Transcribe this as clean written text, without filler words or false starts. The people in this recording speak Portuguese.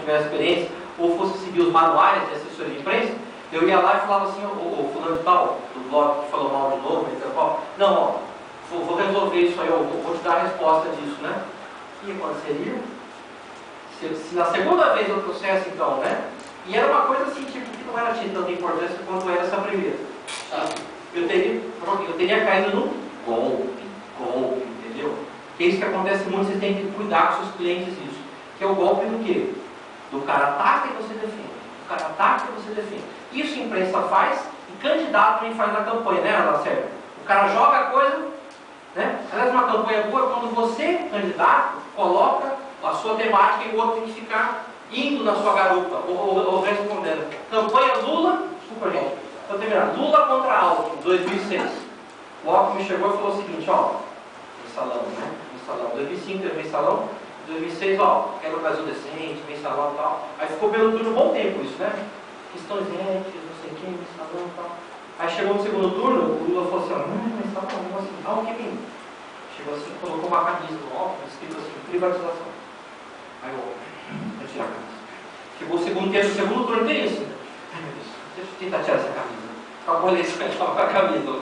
tivesse experiência, ou fosse seguir os manuais de assessoria de imprensa, eu ia lá e falava assim, o fulano de tal, do blog que falou mal de novo, não, ó, vou resolver isso aí, eu vou te dar a resposta disso, né? O que aconteceria? Se na segunda vez eu trouxesse, então, né? E era uma coisa assim, tipo, que não era de tanta importância quanto era essa primeira. Eu teria caído no golpe, entendeu? Que é isso que acontece muito, vocês têm que cuidar com seus clientes isso. Que é o golpe do quê? Do cara ataca e você defende. O cara ataca e você defende. Isso a imprensa faz e candidato também faz na campanha, né, Lacerda? O cara joga a coisa, né? Aliás, uma campanha boa é quando você, candidato, coloca a sua temática e o outro tem que ficar indo na sua garupa ou respondendo. Campanha Lula, desculpa gente, estou terminando. Lula contra Alckmin, 2006. O Alckmin chegou e falou o seguinte, ó, mensalão, né? Mensalão, 2005 teve mensalão, 2006, ó, quero um Brasil decente, mensalão e tal. Aí ficou pelo turno um bom tempo isso, né? Questões éticas, não sei o que, mensalão e tal. Aí chegou no segundo turno, o Lula falou assim, ó, mensalão, não assim, Alckmin. Chegou assim, colocou uma camisa no óculos, escrito assim, privatização. Aí eu vou tirar a camisa. Chegou o segundo turno tem isso. Ai meu Deus, deixa eu tentar tirar essa camisa. Acabou a eleição, eu estava com a camisa.